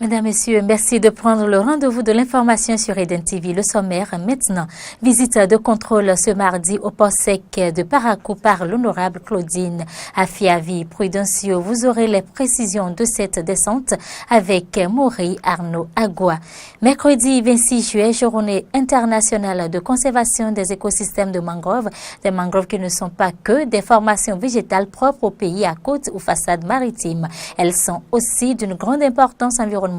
Mesdames, Messieurs, merci de prendre le rendez-vous de l'information sur Eden TV. Le sommaire maintenant. Visite de contrôle ce mardi au port sec de Parakou par l'honorable Claudine Afiavi Prudencio. Vous aurez les précisions de cette descente avec Maury Arnaud Agua. Mercredi 26 juillet, journée internationale de conservation des écosystèmes de mangroves. Des mangroves qui ne sont pas que des formations végétales propres au pays à côte ou façade maritime. Elles sont aussi d'une grande importance environnementale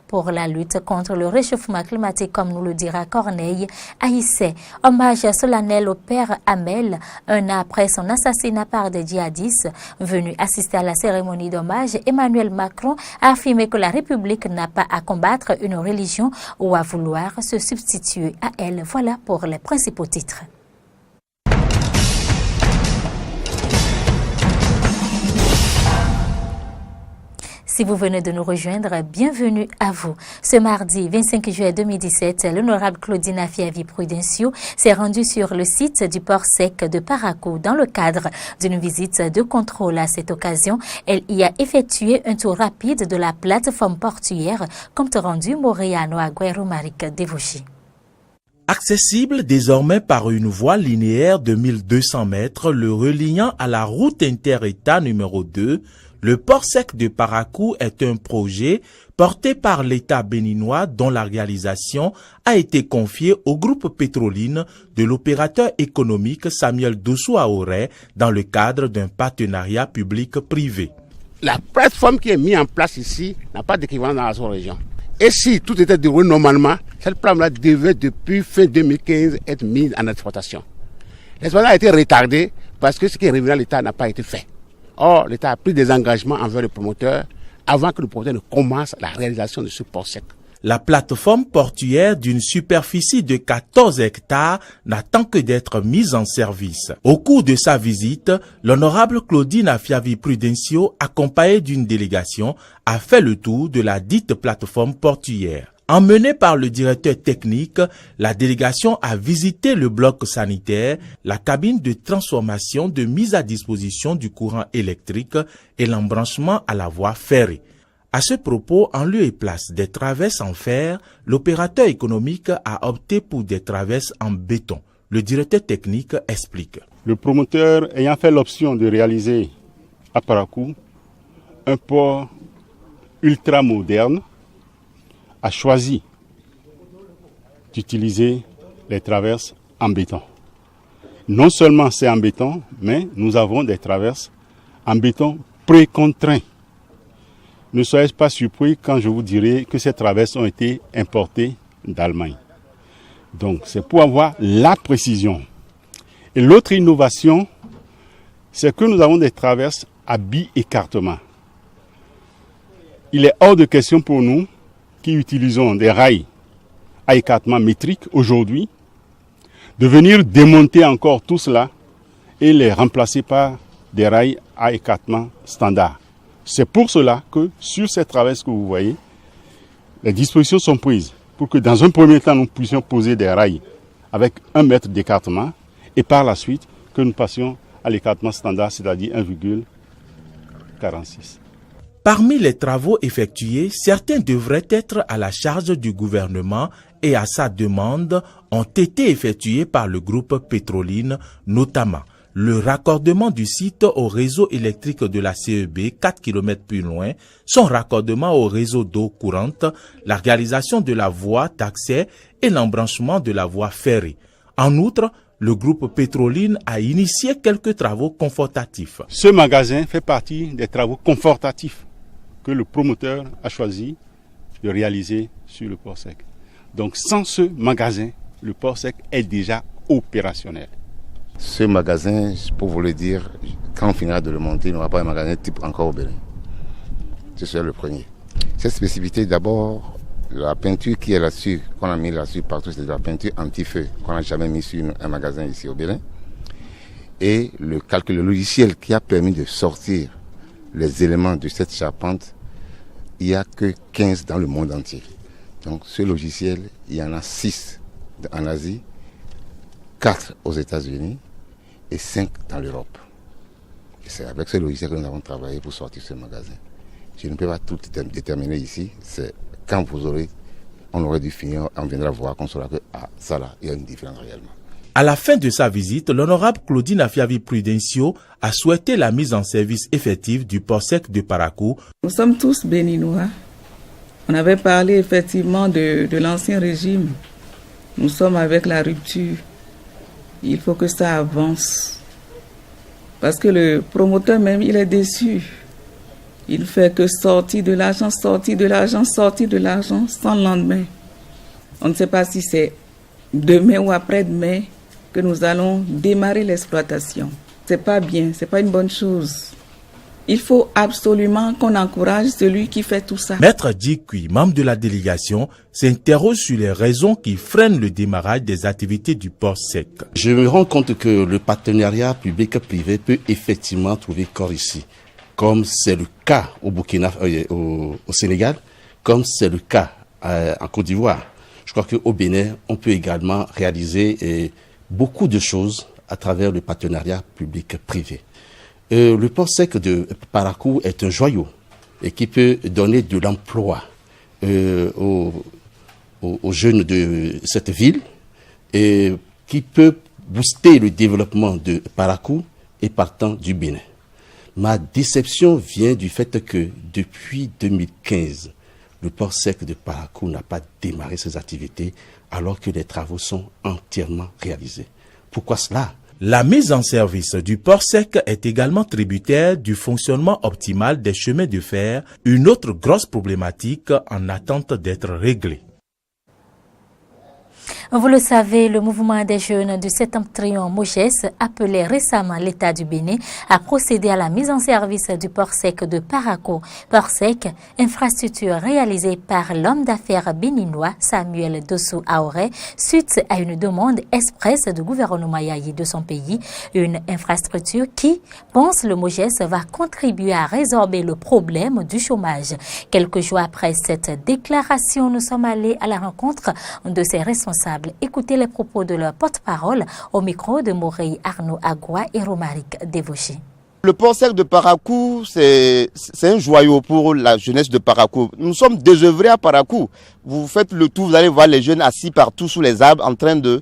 pour la lutte contre le réchauffement climatique, comme nous le dira Corneille Aïssé. Hommage solennel au père Hamel, un an après son assassinat par des djihadistes. Venu assister à la cérémonie d'hommage, Emmanuel Macron a affirmé que la République n'a pas à combattre une religion ou à vouloir se substituer à elle. Voilà pour les principaux titres. Si vous venez de nous rejoindre, bienvenue à vous. Ce mardi 25 juillet 2017, l'honorable Claudine Afiavi Prudencio s'est rendue sur le site du port sec de Parakou dans le cadre d'une visite de contrôle. À cette occasion, elle y a effectué un tour rapide de la plateforme portuaire, compte rendu Moréano Aguero Maric Devouchi. Accessible désormais par une voie linéaire de 1200 mètres, le reliant à la route inter-État numéro 2, le port sec de Parakou est un projet porté par l'État béninois dont la réalisation a été confiée au groupe Pétroline de l'opérateur économique Samuel Dossou-Aoré dans le cadre d'un partenariat public-privé. La plateforme qui est mise en place ici n'a pas d'équivalent dans la sous-région. Et si tout était déroulé normalement, cette plateforme-là devait depuis fin 2015 être mise en exploitation. L'exploitation a été retardée parce que ce qui est revenu à l'État n'a pas été fait. Or, l'État a pris des engagements envers le promoteur avant que le promoteur ne commence la réalisation de ce port sec. La plateforme portuaire d'une superficie de 14 hectares n'attend que d'être mise en service. Au cours de sa visite, l'honorable Claudine Afiavi Prudencio, accompagnée d'une délégation, a fait le tour de la dite plateforme portuaire. Emmenée par le directeur technique, la délégation a visité le bloc sanitaire, la cabine de transformation de mise à disposition du courant électrique et l'embranchement à la voie ferrée. À ce propos, en lieu et place des traverses en fer, l'opérateur économique a opté pour des traverses en béton. Le directeur technique explique. Le promoteur ayant fait l'option de réaliser à Parakou un port ultra moderne, a choisi d'utiliser les traverses en béton. Non seulement c'est en béton, mais nous avons des traverses en béton précontraints. Ne soyez pas surpris quand je vous dirai que ces traverses ont été importées d'Allemagne. Donc c'est pour avoir la précision. Et l'autre innovation, c'est que nous avons des traverses à bi-écartement. Il est hors de question pour nous qui utilisons des rails à écartement métrique aujourd'hui, de venir démonter encore tout cela et les remplacer par des rails à écartement standard. C'est pour cela que sur ces traverses que vous voyez, les dispositions sont prises pour que dans un premier temps, nous puissions poser des rails avec 1 mètre d'écartement et par la suite que nous passions à l'écartement standard, c'est-à-dire 1,46. Parmi les travaux effectués, certains devraient être à la charge du gouvernement et à sa demande ont été effectués par le groupe Pétroline, notamment le raccordement du site au réseau électrique de la CEB 4 km plus loin, son raccordement au réseau d'eau courante, la réalisation de la voie d'accès et l'embranchement de la voie ferrée. En outre, le groupe Pétroline a initié quelques travaux confortatifs. Ce magasin fait partie des travaux confortatifs que le promoteur a choisi de réaliser sur le port sec. Donc sans ce magasin, le port sec est déjà opérationnel. Ce magasin, pour vous le dire, quand on finira de le monter, il n'y aura pas un magasin type encore au Bénin. Ce serait le premier. Cette spécificité, d'abord, la peinture qui est là-dessus, qu'on a mis là-dessus partout, c'est de la peinture anti-feu, qu'on n'a jamais mis sur un magasin ici au Bénin. Et le calcul logiciel qui a permis de sortir les éléments de cette charpente, il n'y a que 15 dans le monde entier. Donc ce logiciel, il y en a 6 en Asie, 4 aux États-Unis et 5 dans l'Europe. Et c'est avec ce logiciel que nous avons travaillé pour sortir ce magasin. Je ne peux pas tout déterminer ici. C'est quand on aurait dû finir, on viendra voir qu'on saura que ça là, il y a une différence réellement. À la fin de sa visite, l'honorable Claudine Afiavi Prudencio a souhaité la mise en service effective du port sec de Parakou. Nous sommes tous béninois. On avait parlé effectivement de l'ancien régime. Nous sommes avec la rupture. Il faut que ça avance. Parce que le promoteur même, il est déçu. Il ne fait que sortir de l'argent, sortir de l'argent, sortir de l'argent sans lendemain. On ne sait pas si c'est demain ou après-demain que nous allons démarrer l'exploitation. C'est pas bien, c'est pas une bonne chose. Il faut absolument qu'on encourage celui qui fait tout ça. Maître Dikui, membre de la délégation, s'interroge sur les raisons qui freinent le démarrage des activités du port sec. Je me rends compte que le partenariat public-privé peut effectivement trouver corps ici, comme c'est le cas au Burkina, au Sénégal, comme c'est le cas en Côte d'Ivoire. Je crois qu'au Bénin, on peut également réaliser beaucoup de choses à travers le partenariat public-privé. Le port sec de Parakou est un joyau et qui peut donner de l'emploi aux jeunes de cette ville et qui peut booster le développement de Parakou et partant du Bénin. Ma déception vient du fait que depuis 2015, le port sec de Parakou n'a pas démarré ses activités alors que les travaux sont entièrement réalisés. Pourquoi cela ? La mise en service du port sec est également tributaire du fonctionnement optimal des chemins de fer, une autre grosse problématique en attente d'être réglée. Vous le savez, le mouvement des jeunes du Septentrion Mogès, appelé récemment l'État du Bénin, a procédé à la mise en service du port sec de Parakou. Port sec, infrastructure réalisée par l'homme d'affaires béninois Samuel Dossou Aoré, suite à une demande expresse du gouvernement Yayi de son pays. Une infrastructure qui, pense le Mogès, va contribuer à résorber le problème du chômage. Quelques jours après cette déclaration, nous sommes allés à la rencontre de ses responsables. Écoutez les propos de leur porte-parole au micro de Morey Arnaud Agua et Romaric Devauché. Le port sec de Parakou, c'est un joyau pour la jeunesse de Parakou. Nous sommes désœuvrés à Parakou. Vous faites le tour, vous allez voir les jeunes assis partout sous les arbres en train de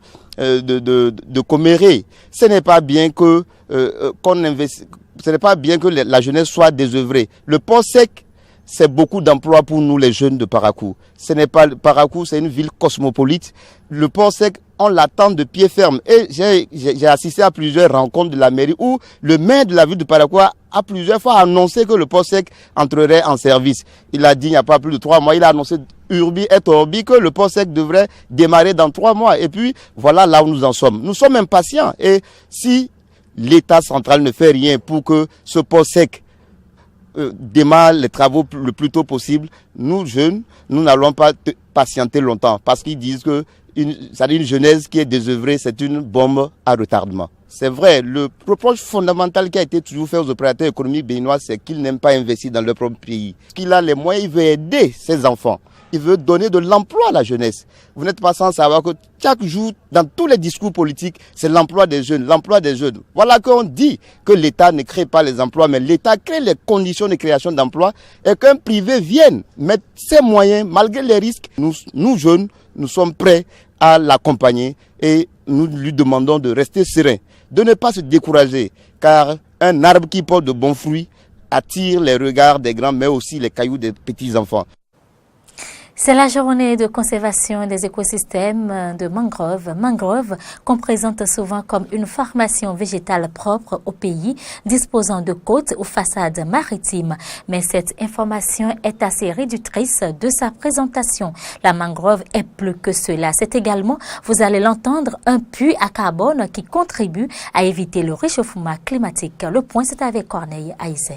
commérer. Ce n'est pas bien que ce n'est pas bien que la jeunesse soit désœuvrée. Le port sec, c'est beaucoup d'emplois pour nous les jeunes de Parakou. Ce n'est pas Parakou, c'est une ville cosmopolite. Le port sec, on l'attend de pied ferme. Et j'ai assisté à plusieurs rencontres de la mairie où le maire de la ville de Parakou a plusieurs fois annoncé que le port sec entrerait en service. Il a dit il n'y a pas plus de 3 mois, il a annoncé urbi et orbi que le port sec devrait démarrer dans 3 mois. Et puis voilà là où nous en sommes. Nous sommes impatients. Et si l'État central ne fait rien pour que ce port sec démarre les travaux le plus tôt possible, nous jeunes, nous n'allons pas patienter longtemps parce qu'ils disent que une jeunesse qui est désœuvrée, c'est une bombe à retardement. C'est vrai, le reproche fondamental qui a été toujours fait aux opérateurs économiques béninois, c'est qu'ils n'aiment pas investir dans leur propre pays. Qu'il a les moyens, il veut aider ses enfants. Il veut donner de l'emploi à la jeunesse. Vous n'êtes pas sans savoir que chaque jour, dans tous les discours politiques, c'est l'emploi des jeunes, l'emploi des jeunes. Voilà qu'on dit que l'État ne crée pas les emplois, mais l'État crée les conditions de création d'emplois et qu'un privé vienne mettre ses moyens, malgré les risques. Nous jeunes, nous sommes prêts à l'accompagner et nous lui demandons de rester serein, de ne pas se décourager, car un arbre qui porte de bons fruits attire les regards des grands, mais aussi les cailloux des petits-enfants. C'est la journée de conservation des écosystèmes de mangroves. Mangroves qu'on présente souvent comme une formation végétale propre au pays, disposant de côtes ou façades maritimes. Mais cette information est assez réductrice de sa présentation. La mangrove est plus que cela. C'est également, vous allez l'entendre, un puits à carbone qui contribue à éviter le réchauffement climatique. Le point, c'est avec Corneille Aïssé.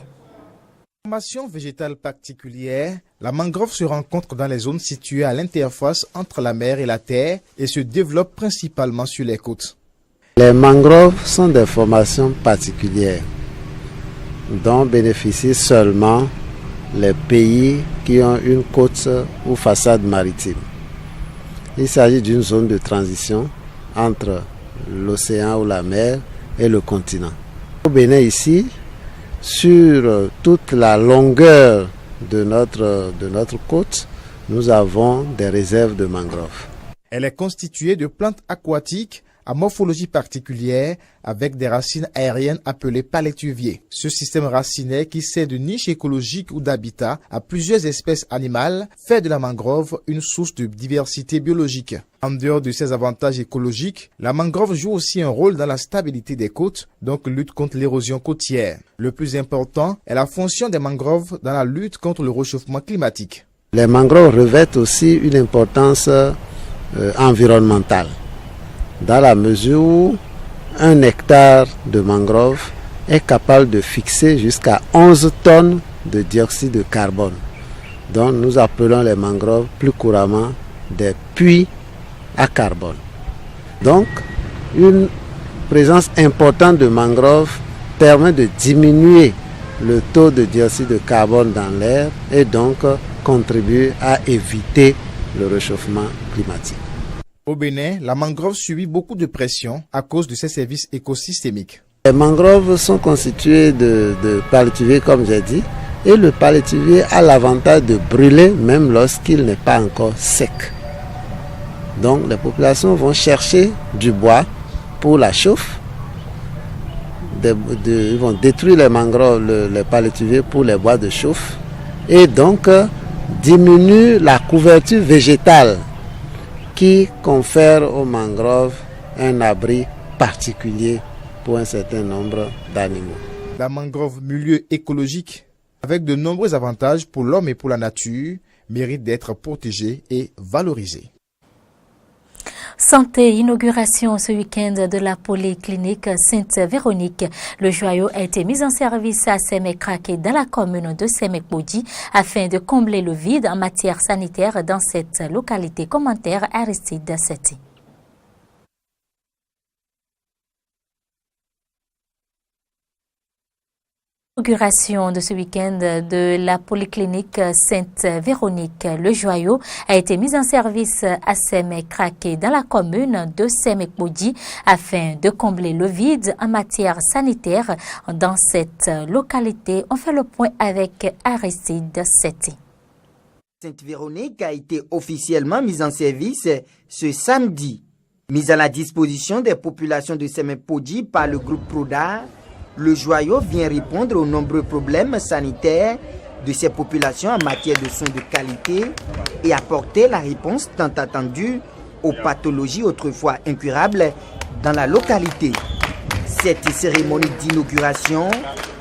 Formation végétale particulière, la mangrove se rencontre dans les zones situées à l'interface entre la mer et la terre et se développe principalement sur les côtes. Les mangroves sont des formations particulières dont bénéficient seulement les pays qui ont une côte ou façade maritime. Il s'agit d'une zone de transition entre l'océan ou la mer et le continent. Au Bénin ici, sur toute la longueur de notre côte, nous avons des réserves de mangroves. Elle est constituée de plantes aquatiques à morphologie particulière avec des racines aériennes appelées palétuviers. Ce système racinaire qui sert de niche écologique ou d'habitat à plusieurs espèces animales fait de la mangrove une source de diversité biologique. En dehors de ses avantages écologiques, la mangrove joue aussi un rôle dans la stabilité des côtes, donc lutte contre l'érosion côtière. Le plus important est la fonction des mangroves dans la lutte contre le réchauffement climatique. Les mangroves revêtent aussi une importance environnementale, dans la mesure où un hectare de mangrove est capable de fixer jusqu'à 11 tonnes de dioxyde de carbone. Donc nous appelons les mangroves plus couramment des puits à carbone. Donc une présence importante de mangroves permet de diminuer le taux de dioxyde de carbone dans l'air et donc contribue à éviter le réchauffement climatique. Au Bénin, la mangrove subit beaucoup de pression à cause de ses services écosystémiques. Les mangroves sont constituées de palétuviers, comme j'ai dit, et le palétuvier a l'avantage de brûler même lorsqu'il n'est pas encore sec. Donc les populations vont chercher du bois pour la chauffe. Ils vont détruire les mangroves, les palétuviers pour les bois de chauffe, et donc diminuent la couverture végétale qui confère aux mangroves un abri particulier pour un certain nombre d'animaux. La mangrove, milieu écologique, avec de nombreux avantages pour l'homme et pour la nature, mérite d'être protégée et valorisée. Santé, inauguration ce week-end de la polyclinique Sainte-Véronique. Le joyau a été mis en service à Sémé-Craqué dans la commune de Sémé-Kbodji afin de combler le vide en matière sanitaire dans cette localité. Commentaire Aristide Seti. Inauguration de ce week-end de la polyclinique Sainte-Véronique. Le joyau a été mis en service à Sémé-Craqué dans la commune de Sémé-Kbodji afin de combler le vide en matière sanitaire dans cette localité. On fait le point avec Aristide Seti. Sainte-Véronique a été officiellement mise en service ce samedi. Mise à la disposition des populations de Sémé-Kbodji par le groupe Proda, le joyau vient répondre aux nombreux problèmes sanitaires de ces populations en matière de soins de qualité et apporter la réponse tant attendue aux pathologies autrefois incurables dans la localité. Cette cérémonie d'inauguration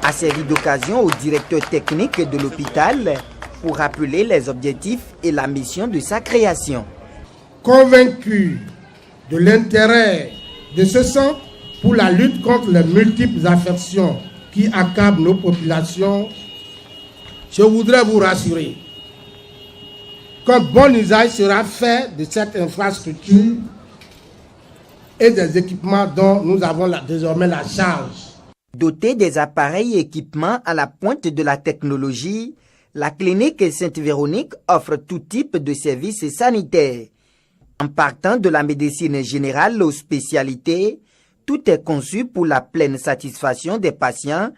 a servi d'occasion au directeur technique de l'hôpital pour rappeler les objectifs et la mission de sa création. Convaincu de l'intérêt de ce centre pour la lutte contre les multiples affections qui accablent nos populations, je voudrais vous rassurer qu'un bon usage sera fait de cette infrastructure et des équipements dont nous avons désormais la charge. Dotée des appareils et équipements à la pointe de la technologie, la clinique Sainte-Véronique offre tout type de services sanitaires. En partant de la médecine générale aux spécialités, tout est conçu pour la pleine satisfaction des patients,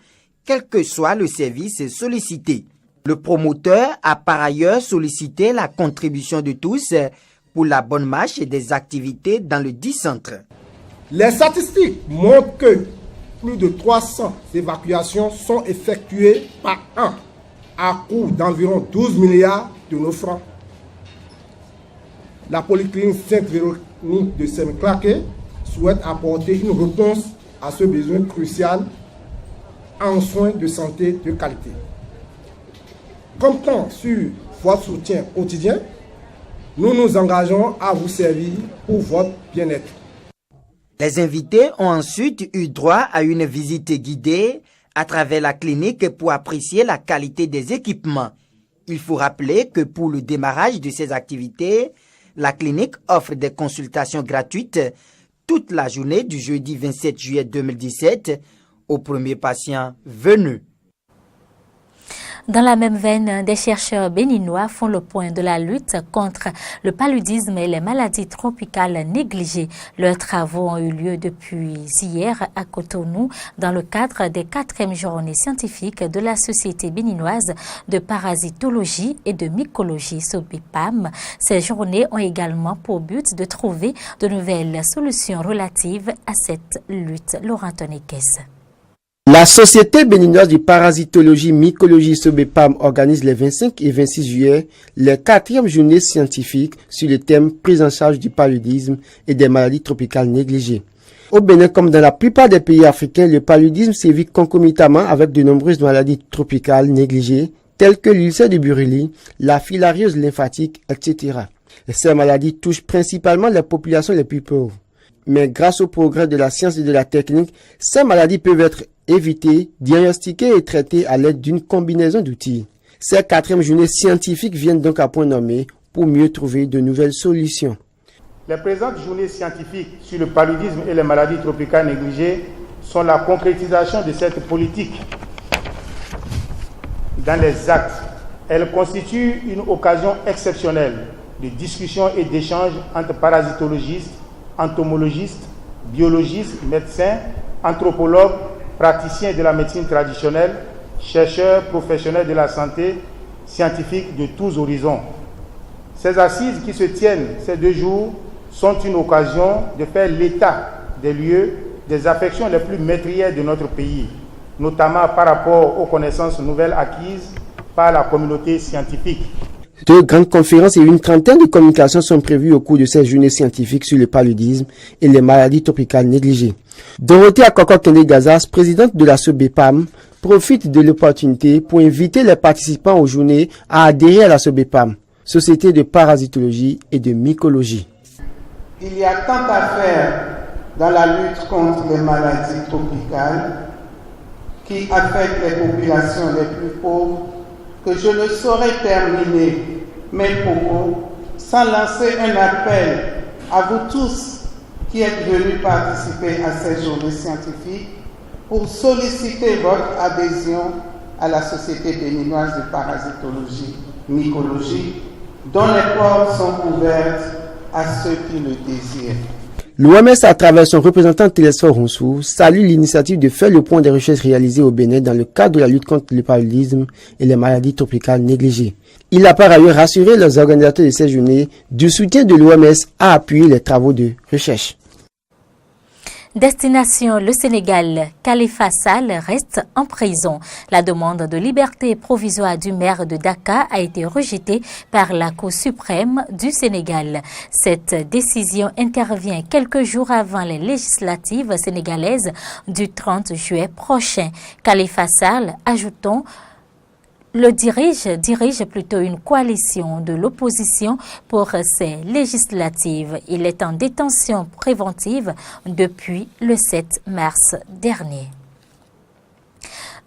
quel que soit le service sollicité. Le promoteur a par ailleurs sollicité la contribution de tous pour la bonne marche des activités dans le dit centre. Les statistiques montrent que plus de 300 évacuations sont effectuées par an à coût d'environ 12 milliards de nos francs. La polyclinique Sainte-Véronique de Sémé-Craqué souhaite apporter une réponse à ce besoin crucial en soins de santé de qualité. Comptant sur votre soutien quotidien, nous nous engageons à vous servir pour votre bien-être. Les invités ont ensuite eu droit à une visite guidée à travers la clinique pour apprécier la qualité des équipements. Il faut rappeler que pour le démarrage de ces activités, la clinique offre des consultations gratuites toute la journée du jeudi 27 juillet 2017 aux premiers patients venus. Dans la même veine, des chercheurs béninois font le point de la lutte contre le paludisme et les maladies tropicales négligées. Leurs travaux ont eu lieu depuis hier à Cotonou dans le cadre des 4e journées scientifiques de la Société béninoise de parasitologie et de mycologie SOBEPAM. Ces journées ont également pour but de trouver de nouvelles solutions relatives à cette lutte. Laurent Tonekes. La Société béninoise de parasitologie mycologie SOBEPAM organise les 25 et 26 juillet les 4e journées scientifiques sur le thème prise en charge du paludisme et des maladies tropicales négligées. Au Bénin, comme dans la plupart des pays africains, le paludisme sévit concomitamment avec de nombreuses maladies tropicales négligées, telles que l'ulcère de Buruli, la filariose lymphatique, etc. Ces maladies touchent principalement les populations les plus pauvres. Mais grâce au progrès de la science et de la technique, ces maladies peuvent être évitées, diagnostiquées et traitées à l'aide d'une combinaison d'outils. Ces 4e journées scientifiques viennent donc à point nommé pour mieux trouver de nouvelles solutions. Les présentes journées scientifiques sur le paludisme et les maladies tropicales négligées sont la concrétisation de cette politique dans les actes. Elles constituent une occasion exceptionnelle de discussion et d'échange entre parasitologistes, entomologistes, biologistes, médecins, anthropologues, praticiens de la médecine traditionnelle, chercheurs, professionnels de la santé, scientifiques de tous horizons. Ces assises qui se tiennent ces 2 jours sont une occasion de faire l'état des lieux, des affections les plus meurtrières de notre pays, notamment par rapport aux connaissances nouvelles acquises par la communauté scientifique. 2 grandes conférences et une trentaine de communications sont prévues au cours de ces journées scientifiques sur le paludisme et les maladies tropicales négligées. Dorothée Akoko-Kende-Gazas, présidente de la SOBEPAM, profite de l'opportunité pour inviter les participants aux journées à adhérer à la SOBEPAM, Société de parasitologie et de mycologie. Il y a tant à faire dans la lutte contre les maladies tropicales qui affectent les populations les plus pauvres que je ne saurais terminer mes propos sans lancer un appel à vous tous qui êtes venus participer à ces journées scientifiques pour solliciter votre adhésion à la Société béninoise de parasitologie, mycologie, dont les portes sont ouvertes à ceux qui le désirent. L'OMS, à travers son représentant Télésphore Roussou, salue l'initiative de faire le point des recherches réalisées au Bénin dans le cadre de la lutte contre le paludisme et les maladies tropicales négligées. Il a par ailleurs rassuré les organisateurs de ces journées du soutien de l'OMS à appuyer les travaux de recherche. Destination le Sénégal, Khalifa Sall reste en prison. La demande de liberté provisoire du maire de Dakar a été rejetée par la Cour suprême du Sénégal. Cette décision intervient quelques jours avant les législatives sénégalaises du 30 juillet prochain. Khalifa Sall, ajoutons, dirige plutôt une coalition de l'opposition pour ces législatives. Il est en détention préventive depuis le 7 mars dernier.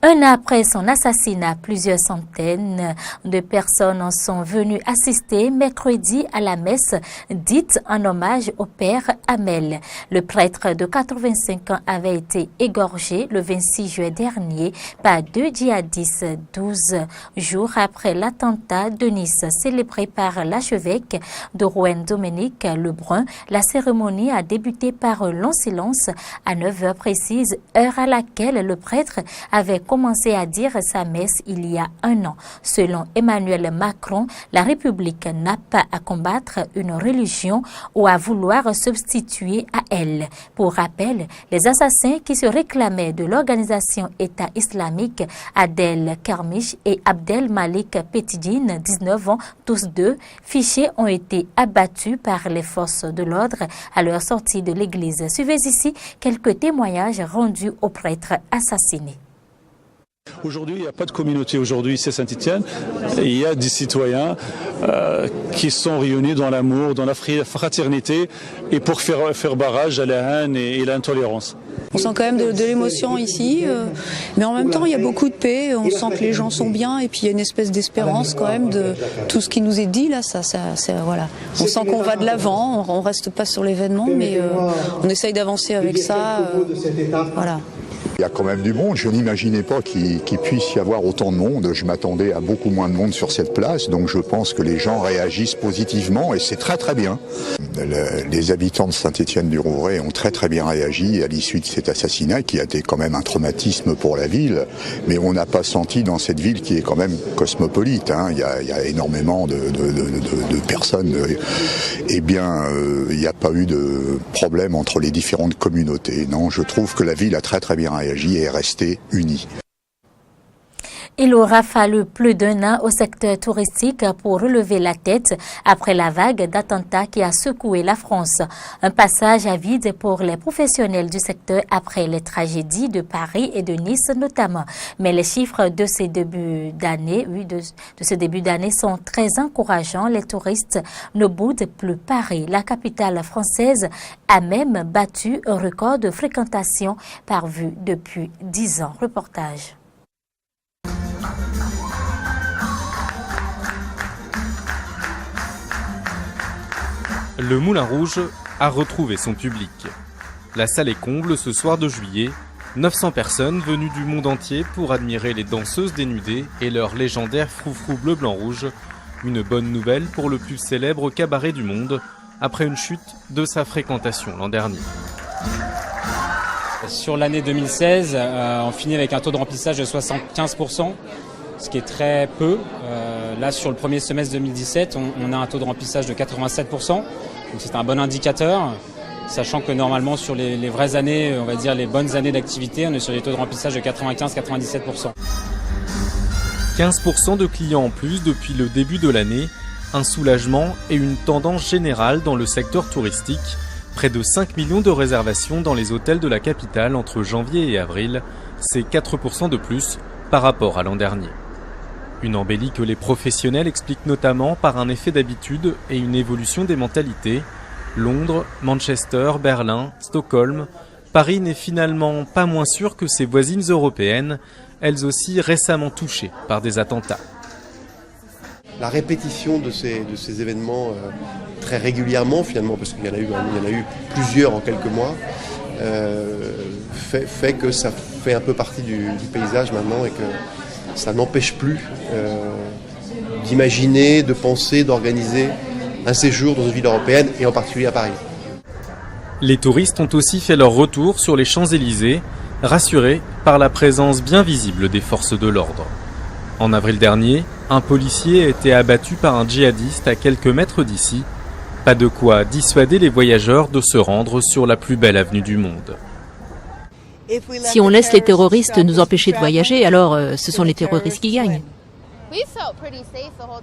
Un an après son assassinat, plusieurs centaines de personnes en sont venues assister mercredi à la messe dite en hommage au père Hamel. Le prêtre de 85 ans avait été égorgé le 26 juillet dernier par 2 djihadistes 12 jours après l'attentat de Nice célébré par l'archevêque de Rouen Dominique Lebrun. La cérémonie a débuté par un long silence à 9h précise, heure à laquelle le prêtre avait commencé à dire sa messe il y a un an. Selon Emmanuel Macron, la République n'a pas à combattre une religion ou à vouloir substituer à elle. Pour rappel, les assassins qui se réclamaient de l'organisation État islamique, Adel Kermiche et Abdel Malik Petidine, 19 ans, tous deux, fichés, ont été abattus par les forces de l'ordre à leur sortie de l'église. Suivez ici quelques témoignages rendus aux prêtres assassinés. Aujourd'hui, il n'y a pas de communauté. Aujourd'hui, c'est Saint-Étienne. Il y a des citoyens qui sont réunis dans l'amour, dans la fraternité et pour faire barrage à la haine et l'intolérance. On sent quand même de l'émotion ici, mais en même temps, il y a beaucoup de paix. On sent que les gens sont bien et puis il y a une espèce d'espérance quand même de tout ce qui nous est dit là. Voilà. On sent qu'on va de l'avant. On reste pas sur l'événement, mais on essaye d'avancer avec ça. Voilà. Il y a quand même du monde. Je n'imaginais pas qu'il puisse y avoir autant de monde. Je m'attendais à beaucoup moins de monde sur cette place. Donc je pense que les gens réagissent positivement et c'est très très bien. Les habitants de Saint-Étienne-du-Rouvray ont très très bien réagi à l'issue de cet assassinat qui a été quand même un traumatisme pour la ville. Mais on n'a pas senti dans cette ville qui est quand même cosmopolite. Il y a énormément de personnes. Eh bien, il n'y a pas eu de problème entre les différentes communautés. Non, je trouve que la ville a très très bien réagi et est restée unie. Il aura fallu plus d'un an au secteur touristique pour relever la tête après la vague d'attentats qui a secoué la France. Un passage à vide pour les professionnels du secteur après les tragédies de Paris et de Nice notamment. Mais les chiffres de ces débuts d'année, sont très encourageants. Les touristes ne boudent plus Paris. La capitale française a même battu un record de fréquentation par vue depuis 10 ans. Reportage. Le Moulin Rouge a retrouvé son public. La salle est comble ce soir de juillet. 900 personnes venues du monde entier pour admirer les danseuses dénudées et leur légendaire froufrou bleu-blanc-rouge. Une bonne nouvelle pour le plus célèbre cabaret du monde, après une chute de sa fréquentation l'an dernier. Sur l'année 2016, on finit avec un taux de remplissage de 75%, ce qui est très peu. Là, sur le premier semestre 2017, on a un taux de remplissage de 87%, donc c'est un bon indicateur, sachant que normalement sur les vraies années, on va dire les bonnes années d'activité, on est sur des taux de remplissage de 95-97%. 15% de clients en plus depuis le début de l'année, un soulagement et une tendance générale dans le secteur touristique. Près de 5 millions de réservations dans les hôtels de la capitale entre janvier et avril, c'est 4% de plus par rapport à l'an dernier. Une embellie que les professionnels expliquent notamment par un effet d'habitude et une évolution des mentalités. Londres, Manchester, Berlin, Stockholm, Paris n'est finalement pas moins sûr que ses voisines européennes, elles aussi récemment touchées par des attentats. La répétition de ces événements très régulièrement finalement, parce qu'il y en a eu plusieurs en quelques mois, fait que ça fait un peu partie du paysage maintenant et que ça n'empêche plus d'imaginer, de penser, d'organiser un séjour dans une ville européenne et en particulier à Paris. Les touristes ont aussi fait leur retour sur les Champs-Élysées, rassurés par la présence bien visible des forces de l'ordre. En avril dernier, un policier a été abattu par un djihadiste à quelques mètres d'ici. Pas de quoi dissuader les voyageurs de se rendre sur la plus belle avenue du monde. Si on laisse les terroristes nous empêcher de voyager, alors ce sont les terroristes qui gagnent.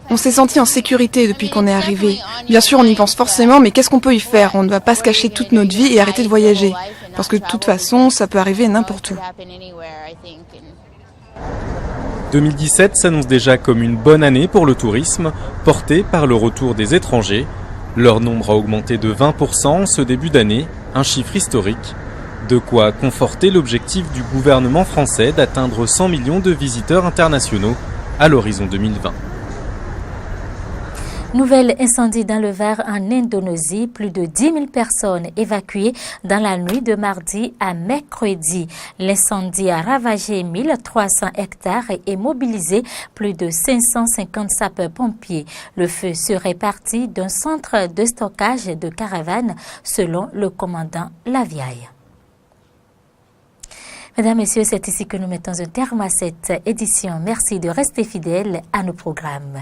On s'est senti en sécurité depuis qu'on est arrivé. Bien sûr, on y pense forcément, mais qu'est-ce qu'on peut y faire? On ne va pas se cacher toute notre vie et arrêter de voyager. Parce que de toute façon, ça peut arriver n'importe où. 2017 s'annonce déjà comme une bonne année pour le tourisme, porté par le retour des étrangers. Leur nombre a augmenté de 20% en ce début d'année, un chiffre historique. De quoi conforter l'objectif du gouvernement français d'atteindre 100 millions de visiteurs internationaux à l'horizon 2020. Nouvel incendie dans le Var en Indonésie. Plus de 10 000 personnes évacuées dans la nuit de mardi à mercredi. L'incendie a ravagé 1300 hectares et mobilisé plus de 550 sapeurs-pompiers. Le feu serait parti d'un centre de stockage de caravanes selon le commandant Laviaille. Mesdames, Messieurs, c'est ici que nous mettons un terme à cette édition. Merci de rester fidèles à nos programmes.